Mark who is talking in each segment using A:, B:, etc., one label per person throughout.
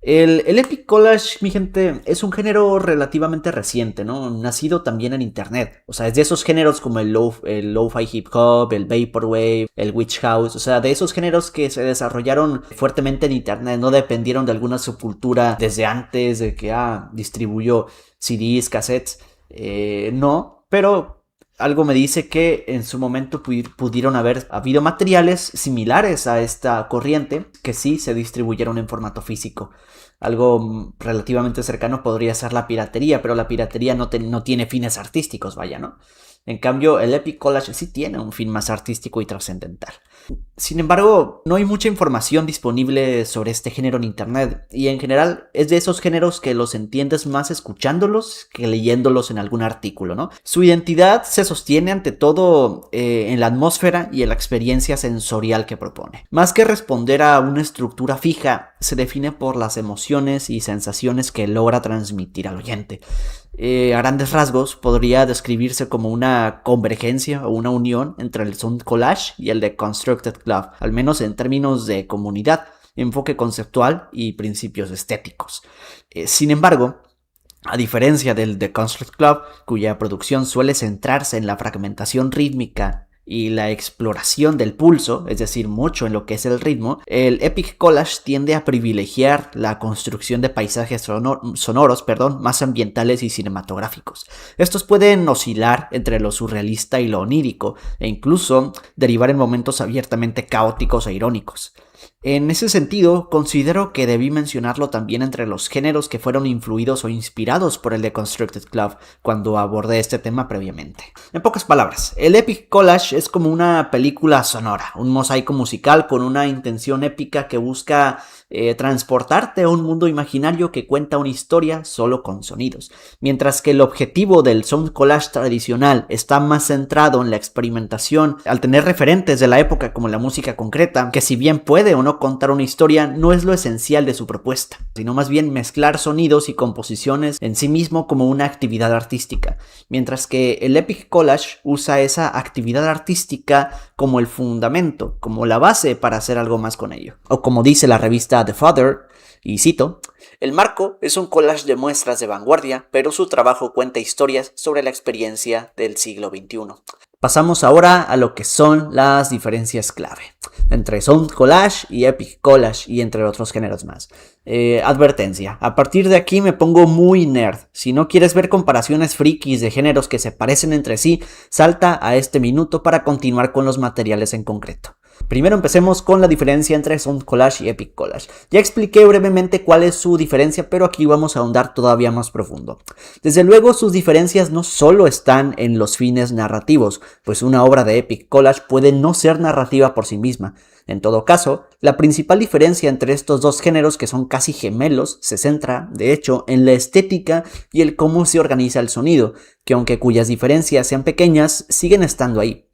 A: El Epic Collage, mi gente, es un género relativamente reciente, ¿no? Nacido también en internet. O sea, es de esos géneros como el lo-fi hip hop, el vaporwave, el witch house. O sea, de esos géneros que se desarrollaron fuertemente en internet, no dependieron de alguna subcultura desde antes de que distribuyó CDs, cassettes. No, pero algo me dice que en su momento pudieron haber habido materiales similares a esta corriente que sí se distribuyeron en formato físico. Algo relativamente cercano podría ser la piratería, pero la piratería no tiene fines artísticos, vaya, ¿no? En cambio, el Epic Collage sí tiene un fin más artístico y trascendental. Sin embargo, no hay mucha información disponible sobre este género en internet, y en general es de esos géneros que los entiendes más escuchándolos que leyéndolos en algún artículo, ¿no? Su identidad se sostiene ante todo en la atmósfera y en la experiencia sensorial que propone. Más que responder a una estructura fija, se define por las emociones y sensaciones que logra transmitir al oyente. A grandes rasgos podría describirse como una convergencia o una unión entre el Sound Collage y el The Constructed Club, al menos en términos de comunidad, enfoque conceptual y principios estéticos. Sin embargo, a diferencia del The Constructed Club, cuya producción suele centrarse en la fragmentación rítmica y la exploración del pulso, es decir, mucho en lo que es el ritmo, el Epic Collage tiende a privilegiar la construcción de paisajes sonoros, más ambientales y cinematográficos. Estos pueden oscilar entre lo surrealista y lo onírico, e incluso derivar en momentos abiertamente caóticos e irónicos. En ese sentido, considero que debí mencionarlo también entre los géneros que fueron influidos o inspirados por el The Constructed Club cuando abordé este tema previamente. En pocas palabras, el Epic Collage es como una película sonora, un mosaico musical con una intención épica que busca transportarte a un mundo imaginario que cuenta una historia solo con sonidos, mientras que el objetivo del sound collage tradicional está más centrado en la experimentación al tener referentes de la época como la música concreta, que si bien puede o no contar una historia, no es lo esencial de su propuesta, sino más bien mezclar sonidos y composiciones en sí mismo como una actividad artística, mientras que el Epic Collage usa esa actividad artística como el fundamento, como la base para hacer algo más con ello. O como dice la revista The Father, y cito: el marco es un collage de muestras de vanguardia, pero su trabajo cuenta historias sobre la experiencia del siglo XXI. Pasamos ahora a lo que son las diferencias clave entre Sound Collage y Epic Collage y entre otros géneros más. Advertencia, a partir de aquí me pongo muy nerd. Si no quieres ver comparaciones frikis de géneros que se parecen entre sí, salta a este minuto para continuar con los materiales en concreto. Primero empecemos con la diferencia entre Sound Collage y Epic Collage. Ya expliqué brevemente cuál es su diferencia, pero aquí vamos a ahondar todavía más profundo. Desde luego, sus diferencias no solo están en los fines narrativos, pues una obra de Epic Collage puede no ser narrativa por sí misma. En todo caso, la principal diferencia entre estos dos géneros, que son casi gemelos, se centra, de hecho, en la estética y el cómo se organiza el sonido, que aunque cuyas diferencias sean pequeñas, siguen estando ahí.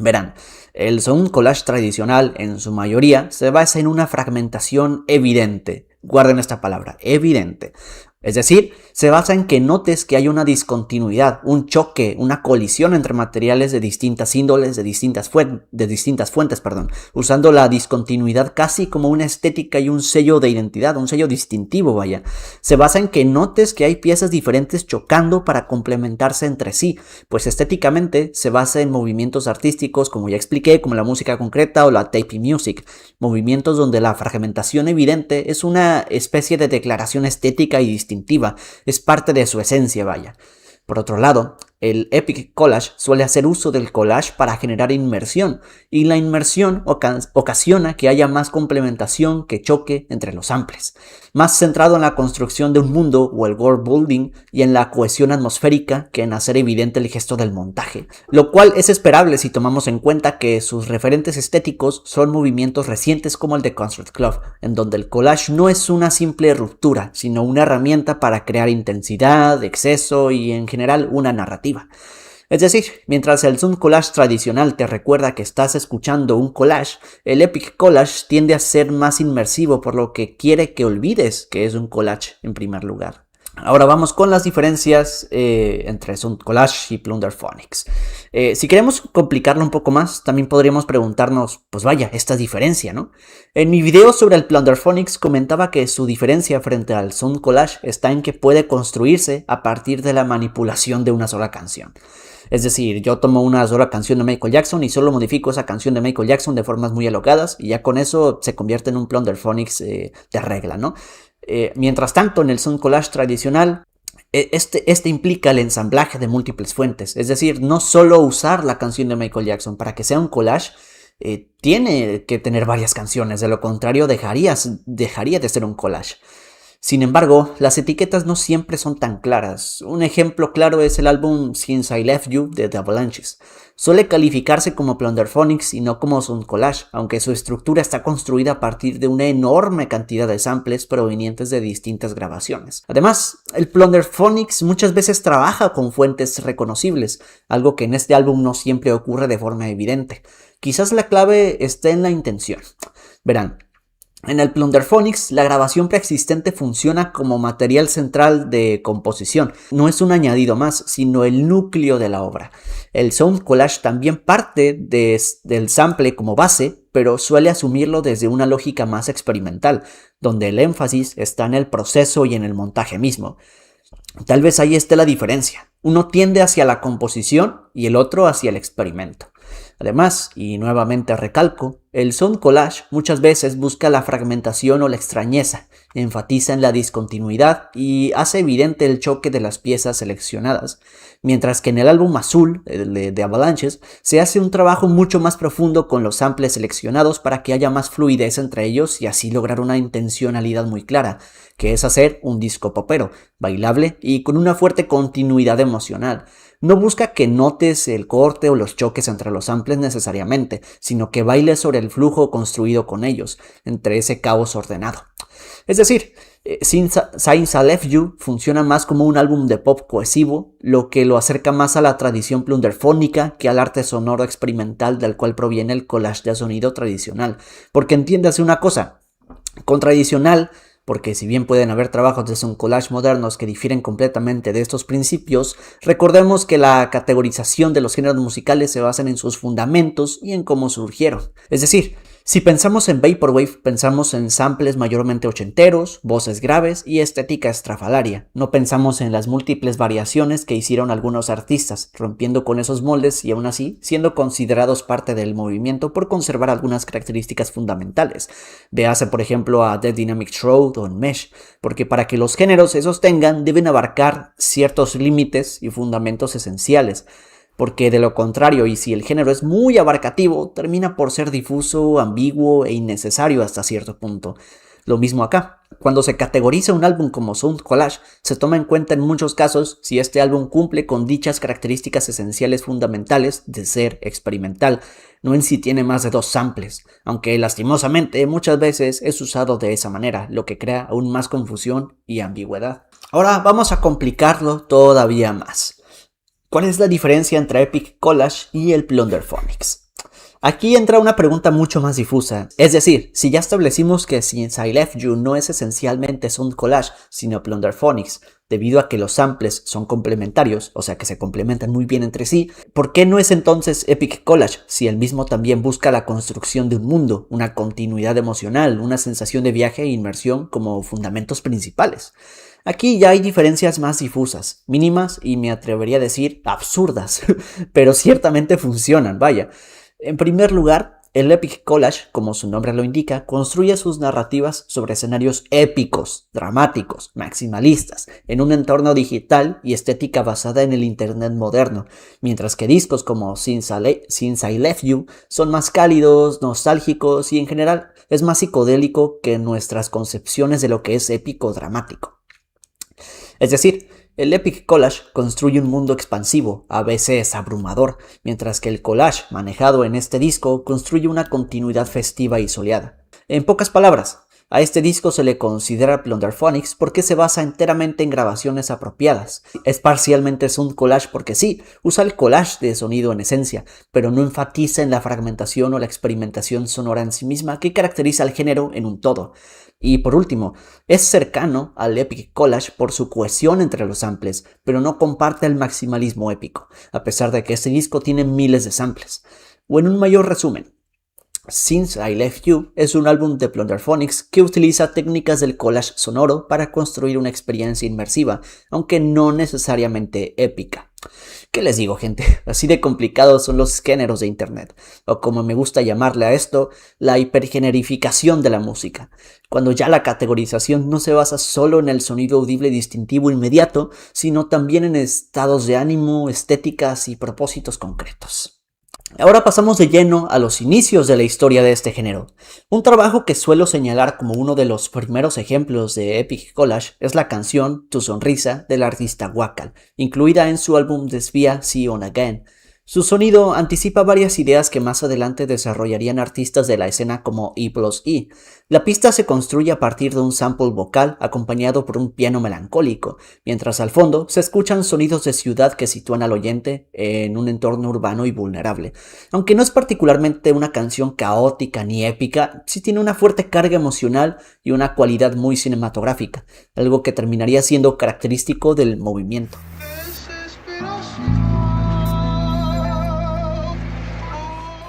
A: Verán, el sound collage tradicional, en su mayoría, se basa en una fragmentación evidente. Guarden esta palabra, evidente. Es decir, se basa en que notes que hay una discontinuidad, un choque, una colisión entre materiales de distintas índoles, de distintas fuentes, usando la discontinuidad casi como una estética y un sello de identidad, un sello distintivo, vaya. Se basa en que notes que hay piezas diferentes chocando para complementarse entre sí, pues estéticamente se basa en movimientos artísticos, como ya expliqué, como la música concreta o la tape music, movimientos donde la fragmentación evidente es una especie de declaración estética y distintiva. Es parte de su esencia, vaya. Por otro lado, el Epic Collage suele hacer uso del collage para generar inmersión, y la inmersión ocasiona que haya más complementación que choque entre los samples, más centrado en la construcción de un mundo o el world building y en la cohesión atmosférica que en hacer evidente el gesto del montaje, lo cual es esperable si tomamos en cuenta que sus referentes estéticos son movimientos recientes como el de Construct Club, en donde el collage no es una simple ruptura, sino una herramienta para crear intensidad, exceso y en general una narrativa. Es decir, mientras el sound collage tradicional te recuerda que estás escuchando un collage, el Epic Collage tiende a ser más inmersivo, por lo que quiere que olvides que es un collage en primer lugar. Ahora vamos con las diferencias entre Sound Collage y Plunderphonics. Si queremos complicarlo un poco más, también podríamos preguntarnos, pues vaya, esta diferencia, ¿no? En mi video sobre el Plunderphonics comentaba que su diferencia frente al Sound Collage está en que puede construirse a partir de la manipulación de una sola canción. Es decir, yo tomo una sola canción de Michael Jackson y solo modifico esa canción de Michael Jackson de formas muy alocadas y ya con eso se convierte en un Plunderphonics de regla, ¿no? Mientras tanto, en el Sound Collage tradicional, este implica el ensamblaje de múltiples fuentes. Es decir, no solo usar la canción de Michael Jackson. Para que sea un collage, tiene que tener varias canciones. De lo contrario, dejaría de ser un collage. Sin embargo, las etiquetas no siempre son tan claras. Un ejemplo claro es el álbum Since I Left You de The Avalanches. Suele calificarse como Plunderphonics y no como Sound Collage, aunque su estructura está construida a partir de una enorme cantidad de samples provenientes de distintas grabaciones. Además, el Plunderphonics muchas veces trabaja con fuentes reconocibles, algo que en este álbum no siempre ocurre de forma evidente. Quizás la clave esté en la intención. Verán, en el Plunderphonics, la grabación preexistente funciona como material central de composición. No es un añadido más, sino el núcleo de la obra. El Sound Collage también parte del sample como base, pero suele asumirlo desde una lógica más experimental, donde el énfasis está en el proceso y en el montaje mismo. Tal vez ahí esté la diferencia. Uno tiende hacia la composición y el otro hacia el experimento. Además, y nuevamente recalco, el Sound Collage muchas veces busca la fragmentación o la extrañeza, enfatiza en la discontinuidad y hace evidente el choque de las piezas seleccionadas, mientras que en el álbum azul de Avalanches se hace un trabajo mucho más profundo con los samples seleccionados para que haya más fluidez entre ellos y así lograr una intencionalidad muy clara, que es hacer un disco popero, bailable y con una fuerte continuidad emocional. No busca que notes el corte o los choques entre los samples necesariamente, sino que bailes sobre el flujo construido con ellos, entre ese caos ordenado. Es decir, Since I Left You funciona más como un álbum de pop cohesivo, lo que lo acerca más a la tradición plunderfónica que al arte sonoro experimental del cual proviene el collage de sonido tradicional. Porque entiéndase una cosa, con tradicional, porque si bien pueden haber trabajos de sound collage modernos que difieren completamente de estos principios, recordemos que la categorización de los géneros musicales se basan en sus fundamentos y en cómo surgieron. Es decir, si pensamos en Vaporwave, pensamos en samples mayormente ochenteros, voces graves y estética estrafalaria. No pensamos en las múltiples variaciones que hicieron algunos artistas, rompiendo con esos moldes y aún así siendo considerados parte del movimiento por conservar algunas características fundamentales. Véase por ejemplo a The Dynamic Throat o Mesh, porque para que los géneros se sostengan deben abarcar ciertos límites y fundamentos esenciales. Porque de lo contrario, y si el género es muy abarcativo, termina por ser difuso, ambiguo e innecesario hasta cierto punto. Lo mismo acá. Cuando se categoriza un álbum como Sound Collage, se toma en cuenta en muchos casos si este álbum cumple con dichas características esenciales fundamentales de ser experimental, no en si tiene más de 2 samples, aunque lastimosamente muchas veces es usado de esa manera, lo que crea aún más confusión y ambigüedad. Ahora vamos a complicarlo todavía más. ¿Cuál es la diferencia entre Epic Collage y el Plunderphonics? Aquí entra una pregunta mucho más difusa. Es decir, si ya establecimos que Since I Left You no es esencialmente Sound Collage, sino Plunderphonics, debido a que los samples son complementarios, o sea que se complementan muy bien entre sí, ¿por qué no es entonces Epic Collage si el mismo también busca la construcción de un mundo, una continuidad emocional, una sensación de viaje e inmersión como fundamentos principales? Aquí ya hay diferencias más difusas, mínimas y me atrevería a decir absurdas, pero ciertamente funcionan, vaya. En primer lugar, el Epic Collage, como su nombre lo indica, construye sus narrativas sobre escenarios épicos, dramáticos, maximalistas, en un entorno digital y estética basada en el internet moderno, mientras que discos como Since I Left You son más cálidos, nostálgicos y en general es más psicodélico que nuestras concepciones de lo que es épico o dramático. Es decir, el Epic Collage construye un mundo expansivo, a veces abrumador, mientras que el collage manejado en este disco construye una continuidad festiva y soleada. En pocas palabras, A este disco se le considera Plunderphonics porque se basa enteramente en grabaciones apropiadas. Es parcialmente sound collage porque sí, usa el collage de sonido en esencia, pero no enfatiza en la fragmentación o la experimentación sonora en sí misma que caracteriza al género en un todo. Y por último, es cercano al Epic Collage por su cohesión entre los samples, pero no comparte el maximalismo épico, a pesar de que este disco tiene miles de samples. O en un mayor resumen, Since I Left You es un álbum de Plunderphonics que utiliza técnicas del collage sonoro para construir una experiencia inmersiva, aunque no necesariamente épica. ¿Qué les digo, gente? Así de complicados son los géneros de internet, o como me gusta llamarle a esto, la hipergenerificación de la música, cuando ya la categorización no se basa solo en el sonido audible distintivo inmediato, sino también en estados de ánimo, estéticas y propósitos concretos. Ahora pasamos de lleno a los inicios de la historia de este género. Un trabajo que suelo señalar como uno de los primeros ejemplos de Epic Collage es la canción Tu Sonrisa del artista Wakal, incluida en su álbum Desvía See On Again. Su sonido anticipa varias ideas que más adelante desarrollarían artistas de la escena como E+E. La pista se construye a partir de un sample vocal acompañado por un piano melancólico, mientras al fondo se escuchan sonidos de ciudad que sitúan al oyente en un entorno urbano y vulnerable. Aunque no es particularmente una canción caótica ni épica, sí tiene una fuerte carga emocional y una cualidad muy cinematográfica, algo que terminaría siendo característico del movimiento.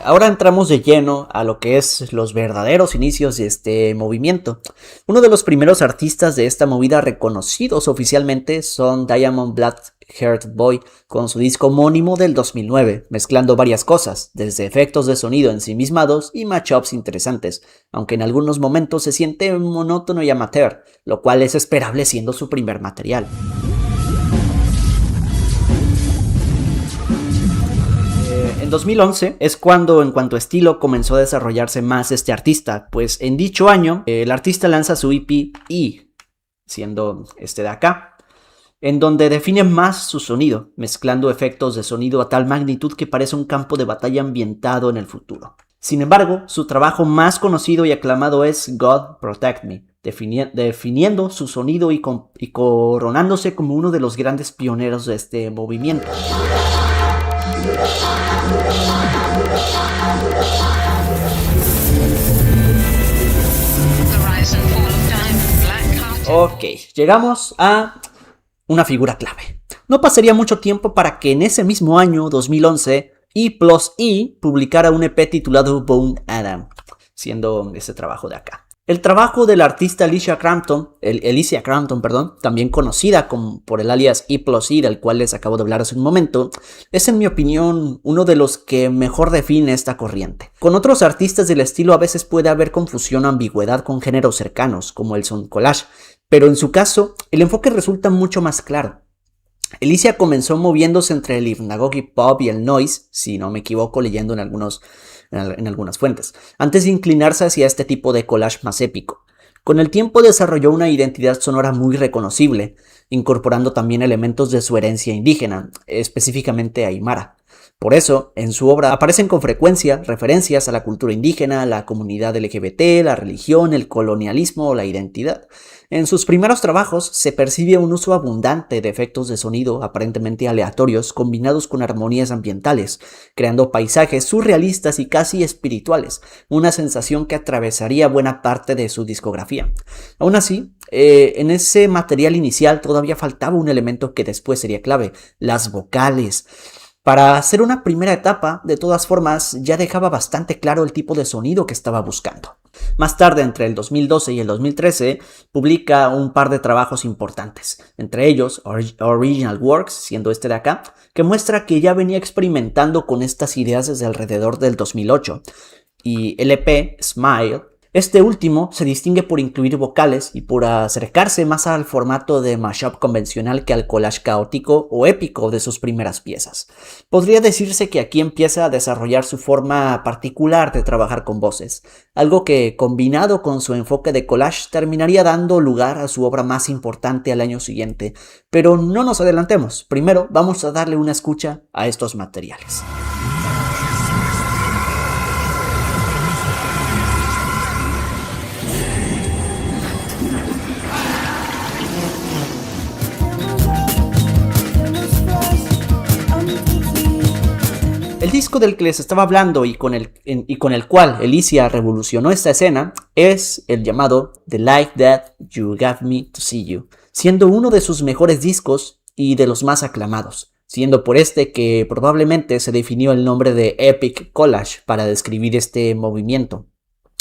A: Ahora entramos de lleno a lo que es los verdaderos inicios de este movimiento. Uno de los primeros artistas de esta movida reconocidos oficialmente son Diamond Black Heart Boy con su disco homónimo del 2009, mezclando varias cosas, desde efectos de sonido ensimismados y mashups interesantes, aunque en algunos momentos se siente monótono y amateur, lo cual es esperable siendo su primer material. En 2011 es cuando en cuanto a estilo comenzó a desarrollarse más este artista, pues en dicho año el artista lanza su EP E, siendo este de acá, en donde define más su sonido, mezclando efectos de sonido a tal magnitud que parece un campo de batalla ambientado en el futuro. Sin embargo, su trabajo más conocido y aclamado es God Protect Me, definiendo su sonido y coronándose como uno de los grandes pioneros de este movimiento. Ok, llegamos a una figura clave. No pasaría mucho tiempo para que en ese mismo año, 2011, E+E publicara un EP titulado Bone Adam, siendo ese trabajo de acá. El trabajo del artista Alicia Crampton, también conocida por el alias E+E, del cual les acabo de hablar hace un momento, es en mi opinión uno de los que mejor define esta corriente. Con otros artistas del estilo a veces puede haber confusión o ambigüedad con géneros cercanos, como el sound collage, pero en su caso el enfoque resulta mucho más claro. Alicia comenzó moviéndose entre el hypnagogic pop y el noise, si no me equivoco leyendo en algunas fuentes, antes de inclinarse hacia este tipo de collage más épico. Con el tiempo desarrolló una identidad sonora muy reconocible, incorporando también elementos de su herencia indígena, específicamente aymara. Por eso, en su obra aparecen con frecuencia referencias a la cultura indígena, la comunidad LGBT, la religión, el colonialismo o la identidad. En sus primeros trabajos se percibe un uso abundante de efectos de sonido aparentemente aleatorios combinados con armonías ambientales, creando paisajes surrealistas y casi espirituales, una sensación que atravesaría buena parte de su discografía. Aún así, en ese material inicial todavía faltaba un elemento que después sería clave: las vocales. Para hacer una primera etapa, de todas formas, ya dejaba bastante claro el tipo de sonido que estaba buscando. Más tarde, entre el 2012 y el 2013, publica un par de trabajos importantes, entre ellos Original Works, siendo este de acá, que muestra que ya venía experimentando con estas ideas desde alrededor del 2008, y el EP Smile. Este último se distingue por incluir vocales y por acercarse más al formato de mashup convencional que al collage caótico o épico de sus primeras piezas. Podría decirse que aquí empieza a desarrollar su forma particular de trabajar con voces, algo que combinado con su enfoque de collage terminaría dando lugar a su obra más importante al año siguiente. Pero no nos adelantemos, primero vamos a darle una escucha a estos materiales. disco del que les estaba hablando y con el cual Elysia revolucionó esta escena es el llamado The Light That You Gave Me to See You, siendo uno de sus mejores discos y de los más aclamados, siendo por este que probablemente se definió el nombre de Epic Collage para describir este movimiento.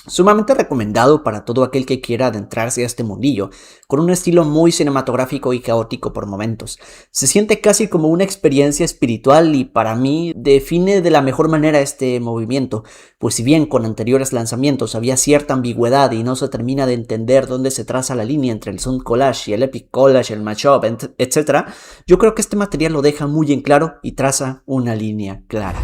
A: Sumamente recomendado para todo aquel que quiera adentrarse a este mundillo, con un estilo muy cinematográfico y caótico por momentos. Se siente casi como una experiencia espiritual y para mí define de la mejor manera este movimiento, pues si bien con anteriores lanzamientos había cierta ambigüedad y no se termina de entender dónde se traza la línea entre el Sound Collage y el Epic Collage, el Mashup, etc., yo creo que este material lo deja muy en claro y traza una línea clara.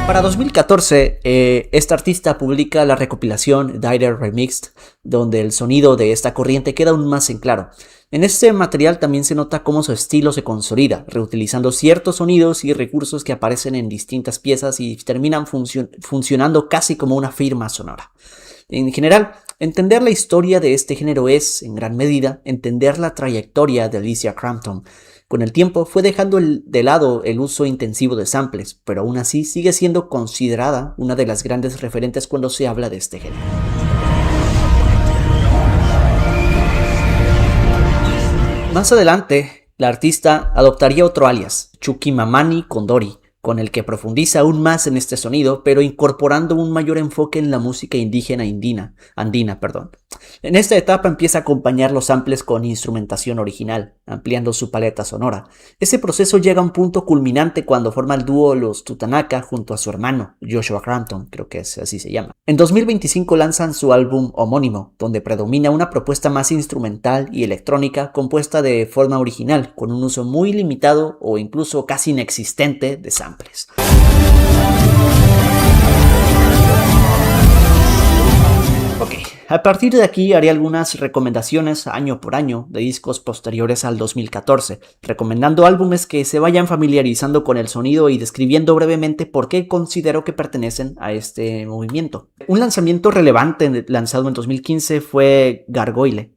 A: Para 2014, esta artista publica la recopilación Dieter Remixed, donde el sonido de esta corriente queda aún más en claro. En este material también se nota cómo su estilo se consolida, reutilizando ciertos sonidos y recursos que aparecen en distintas piezas y terminan funcionando casi como una firma sonora. En general, entender la historia de este género es, en gran medida, entender la trayectoria de Elysia Crampton. Con el tiempo fue dejando de lado el uso intensivo de samples, pero aún así sigue siendo considerada una de las grandes referentes cuando se habla de este género. Más adelante, la artista adoptaría otro alias, Chukimamani Kondori, con el que profundiza aún más en este sonido, pero incorporando un mayor enfoque en la música indígena andina. En esta etapa empieza a acompañar los samples con instrumentación original, ampliando su paleta sonora. Ese proceso llega a un punto culminante cuando forma el dúo Los Tutanaka junto a su hermano, Joshua Crampton, creo que así se llama. En 2025 lanzan su álbum homónimo, donde predomina una propuesta más instrumental y electrónica compuesta de forma original, con un uso muy limitado o incluso casi inexistente de samples. Ok, a partir de aquí haré algunas recomendaciones año por año de discos posteriores al 2014, recomendando álbumes que se vayan familiarizando con el sonido y describiendo brevemente por qué considero que pertenecen a este movimiento. Un lanzamiento relevante lanzado en 2015 fue Gargoyle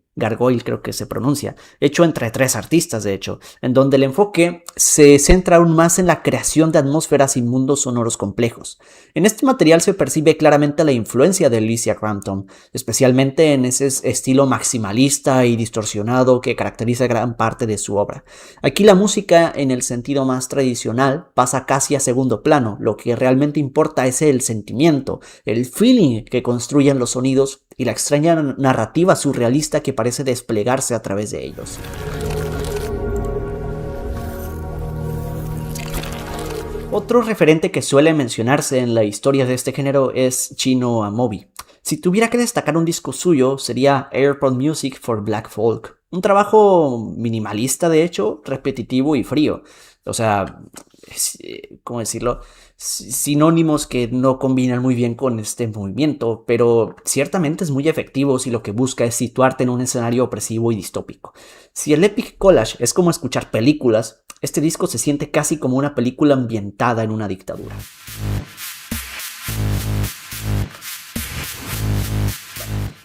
A: creo que se pronuncia, hecho entre 3 artistas de hecho, en donde el enfoque se centra aún más en la creación de atmósferas y mundos sonoros complejos. En este material se percibe claramente la influencia de Elysia Crampton, especialmente en ese estilo maximalista y distorsionado que caracteriza gran parte de su obra. Aquí la música, en el sentido más tradicional, pasa casi a segundo plano. Lo que realmente importa es el sentimiento, el feeling que construyen los sonidos y la extraña narrativa surrealista que parece desplegarse a través de ellos. Otro referente que suele mencionarse en la historia de este género es Chino Amobi. Si tuviera que destacar un disco suyo, sería Airport Music for Black Folk. Un trabajo minimalista, de hecho, repetitivo y frío. O sea, ¿cómo decirlo? Sinónimos que no combinan muy bien con este movimiento, pero ciertamente es muy efectivo si lo que busca es situarte en un escenario opresivo y distópico. Si el Epic Collage es como escuchar películas, este disco se siente casi como una película ambientada en una dictadura.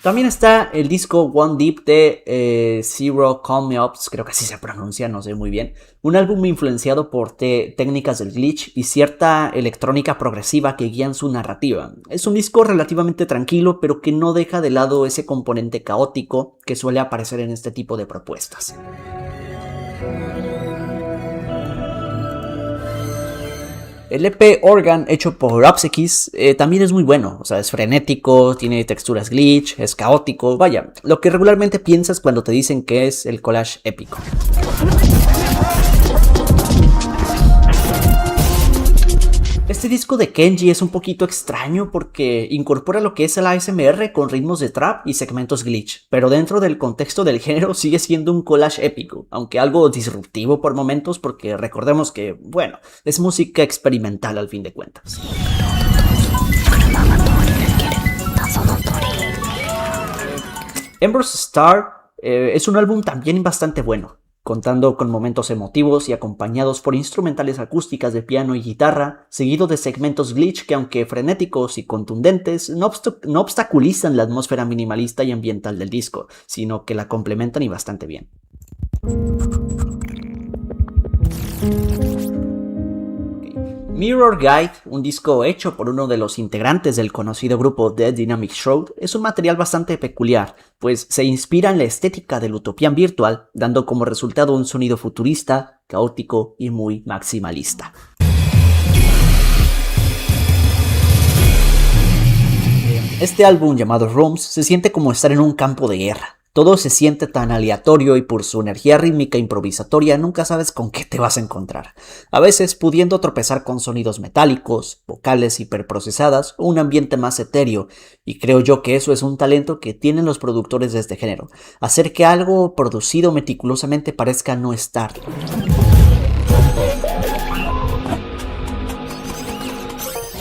A: También está el disco One Deep de Zero Call Me Ups, creo que así se pronuncia, no sé muy bien. Un álbum influenciado por técnicas del glitch y cierta electrónica progresiva que guían su narrativa. Es un disco relativamente tranquilo, pero que no deja de lado ese componente caótico que suele aparecer en este tipo de propuestas. El EP Organ, hecho por Obsequies, también es muy bueno, o sea, es frenético, tiene texturas glitch, es caótico, vaya, lo que regularmente piensas cuando te dicen que es el collage épico. Este disco de Kenji es un poquito extraño porque incorpora lo que es el ASMR con ritmos de trap y segmentos glitch, pero dentro del contexto del género sigue siendo un collage épico, aunque algo disruptivo por momentos porque recordemos que, bueno, es música experimental al fin de cuentas. Ember's Star es un álbum también bastante bueno. contando con momentos emotivos y acompañados por instrumentales acústicas de piano y guitarra, seguido de segmentos glitch que, aunque frenéticos y contundentes, no obstaculizan la atmósfera minimalista y ambiental del disco, sino que la complementan y bastante bien. Mirror Guide, un disco hecho por uno de los integrantes del conocido grupo The Dynamic Shroud, es un material bastante peculiar, pues se inspira en la estética del Utopian virtual, dando como resultado un sonido futurista, caótico y muy maximalista. Este álbum, llamado Rooms, se siente como estar en un campo de guerra. Todo se siente tan aleatorio y por su energía rítmica improvisatoria nunca sabes con qué te vas a encontrar. A veces pudiendo tropezar con sonidos metálicos, vocales hiperprocesadas o un ambiente más etéreo. Y creo yo que eso es un talento que tienen los productores de este género. Hacer que algo producido meticulosamente parezca no estar.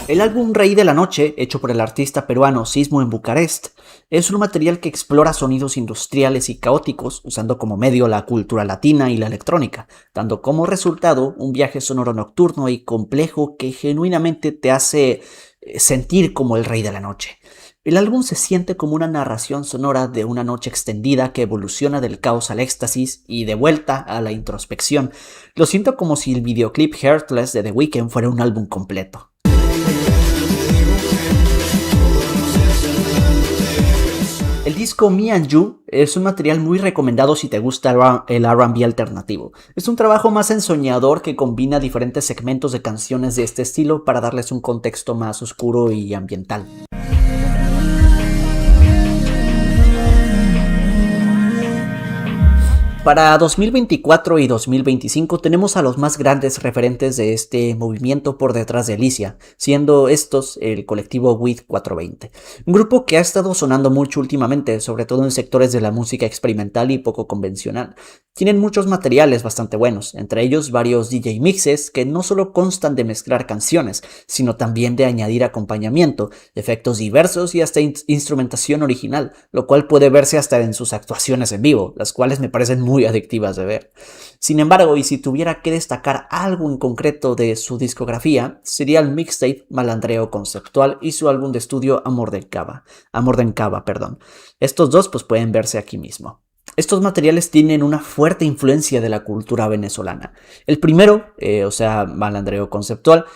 A: El álbum Rey de la Noche, hecho por el artista peruano Sismo en Bucarest, es un material que explora sonidos industriales y caóticos, usando como medio la cultura latina y la electrónica, dando como resultado un viaje sonoro nocturno y complejo que genuinamente te hace sentir como el Rey de la Noche. El álbum se siente como una narración sonora de una noche extendida que evoluciona del caos al éxtasis y de vuelta a la introspección. Lo siento como si el videoclip Heartless de The Weeknd fuera un álbum completo. El disco Me and You es un material muy recomendado si te gusta el R&B alternativo. Es un trabajo más ensoñador que combina diferentes segmentos de canciones de este estilo para darles un contexto más oscuro y ambiental. Para 2024 y 2025 tenemos a los más grandes referentes de este movimiento por detrás de Alicia, siendo estos el colectivo WID 420, un grupo que ha estado sonando mucho últimamente, sobre todo en sectores de la música experimental y poco convencional. Tienen muchos materiales bastante buenos, entre ellos varios DJ mixes que no solo constan de mezclar canciones, sino también de añadir acompañamiento, efectos diversos y hasta instrumentación original, lo cual puede verse hasta en sus actuaciones en vivo, las cuales me parecen muy adictivas de ver. Sin embargo, y si tuviera que destacar algo en concreto de su discografía, sería el mixtape Malandreo Conceptual y su álbum de estudio Amor de Cava. Estos dos pues pueden verse aquí mismo. Estos materiales tienen una fuerte influencia de la cultura venezolana. El primero, Malandreo Conceptual,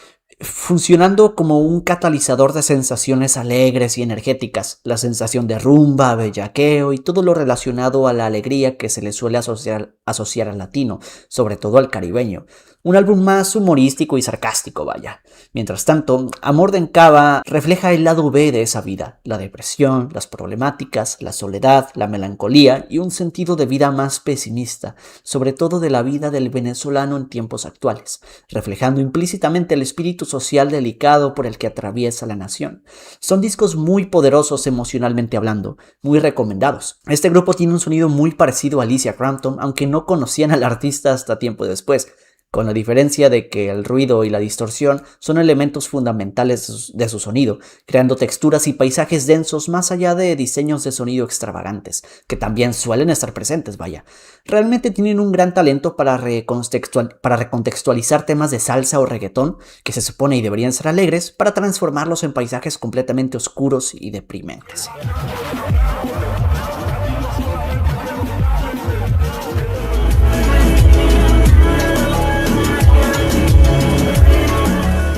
A: funcionando como un catalizador de sensaciones alegres y energéticas, la sensación de rumba, bellaqueo y todo lo relacionado a la alegría que se le suele asociar al latino, sobre todo al caribeño. Un álbum más humorístico y sarcástico, vaya. Mientras tanto, Amor de Encaba refleja el lado B de esa vida, la depresión, las problemáticas, la soledad, la melancolía y un sentido de vida más pesimista, sobre todo de la vida del venezolano en tiempos actuales, reflejando implícitamente el espíritu social delicado por el que atraviesa la nación. Son discos muy poderosos emocionalmente hablando, muy recomendados. Este grupo tiene un sonido muy parecido a Alicia Crampton, aunque no conocían al artista hasta tiempo después, con la diferencia de que el ruido y la distorsión son elementos fundamentales de su sonido, creando texturas y paisajes densos más allá de diseños de sonido extravagantes, que también suelen estar presentes, vaya. Realmente tienen un gran talento para recontextualizar temas de salsa o reggaetón, que se supone y deberían ser alegres, para transformarlos en paisajes completamente oscuros y deprimentes.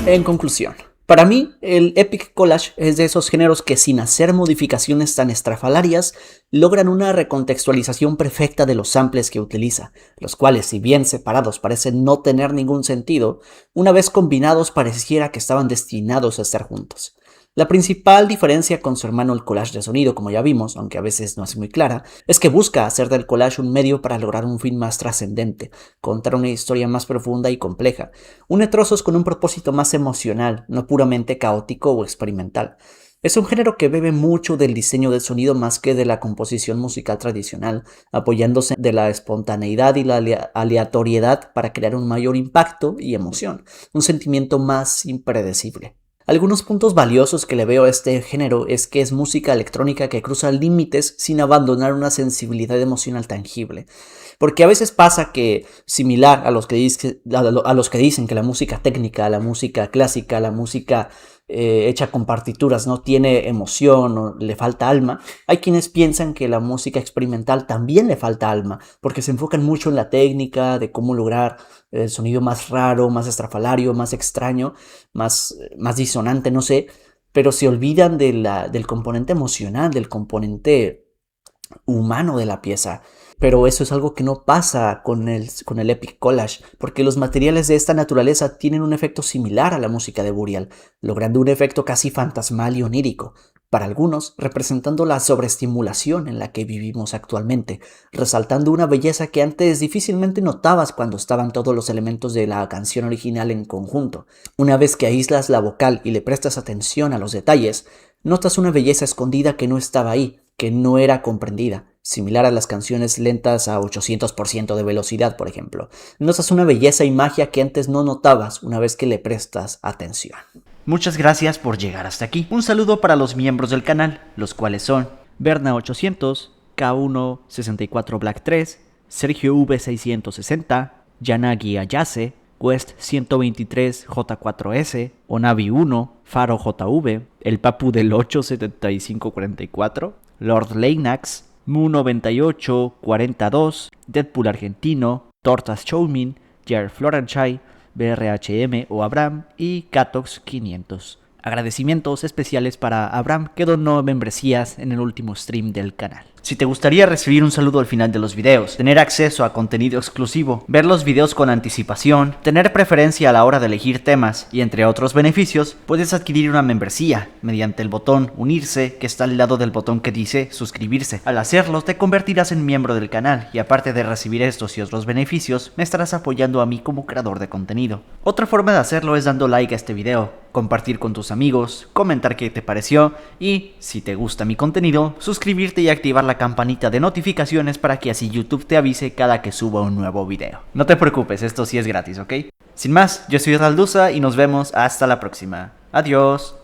A: En conclusión, para mí, el Epic Collage es de esos géneros que sin hacer modificaciones tan estrafalarias, logran una recontextualización perfecta de los samples que utiliza, los cuales, si bien separados parecen no tener ningún sentido, una vez combinados pareciera que estaban destinados a estar juntos. La principal diferencia con su hermano el collage de sonido, como ya vimos, aunque a veces no es muy clara, es que busca hacer del collage un medio para lograr un fin más trascendente, contar una historia más profunda y compleja, une trozos con un propósito más emocional, no puramente caótico o experimental. Es un género que bebe mucho del diseño del sonido más que de la composición musical tradicional, apoyándose de la espontaneidad y la aleatoriedad para crear un mayor impacto y emoción, un sentimiento más impredecible. Algunos puntos valiosos que le veo a este género es que es música electrónica que cruza límites sin abandonar una sensibilidad emocional tangible. Porque a veces pasa que, similar a los que, a los que dicen que la música técnica, la música clásica, la música hecha con partituras no tiene emoción o le falta alma, hay quienes piensan que la música experimental también le falta alma, porque se enfocan mucho en la técnica, de cómo lograr el sonido más raro, más estrafalario, más extraño, más disonante, no sé, pero se olvidan del componente emocional, del componente humano de la pieza. Pero eso es algo que no pasa con el Epic Collage, porque los materiales de esta naturaleza tienen un efecto similar a la música de Burial, logrando un efecto casi fantasmal y onírico, para algunos representando la sobreestimulación en la que vivimos actualmente, resaltando una belleza que antes difícilmente notabas cuando estaban todos los elementos de la canción original en conjunto. Una vez que aíslas la vocal y le prestas atención a los detalles, notas una belleza escondida que no estaba ahí, que no era comprendida, similar a las canciones lentas a 800% de velocidad, por ejemplo. Notas una belleza y magia que antes no notabas una vez que le prestas atención. Muchas gracias por llegar hasta aquí. Un saludo para los miembros del canal, los cuales son Berna800, K164 Black 3, Sergio V660, Yanagi Ayase, Quest 123 J4S, Onavi 1, Faro JV, El Papu del 87544, Lord Leinax, Mu9842, Deadpool Argentino, Tortas Chowmin, Jer Floranchai, BRHM o Abraham y Catox 500. Agradecimientos especiales para Abraham que donó membresías en el último stream del canal. Si te gustaría recibir un saludo al final de los videos, tener acceso a contenido exclusivo, ver los videos con anticipación, tener preferencia a la hora de elegir temas y entre otros beneficios, puedes adquirir una membresía mediante el botón unirse que está al lado del botón que dice suscribirse. Al hacerlo te convertirás en miembro del canal y aparte de recibir estos y otros beneficios, me estarás apoyando a mí como creador de contenido. Otra forma de hacerlo es dando like a este video, compartir con tus amigos, comentar qué te pareció y, si te gusta mi contenido, suscribirte y activar la campanita de notificaciones para que así YouTube te avise cada que suba un nuevo video. No te preocupes, esto sí es gratis, ¿ok? Sin más, yo soy Raldusa y nos vemos hasta la próxima. Adiós.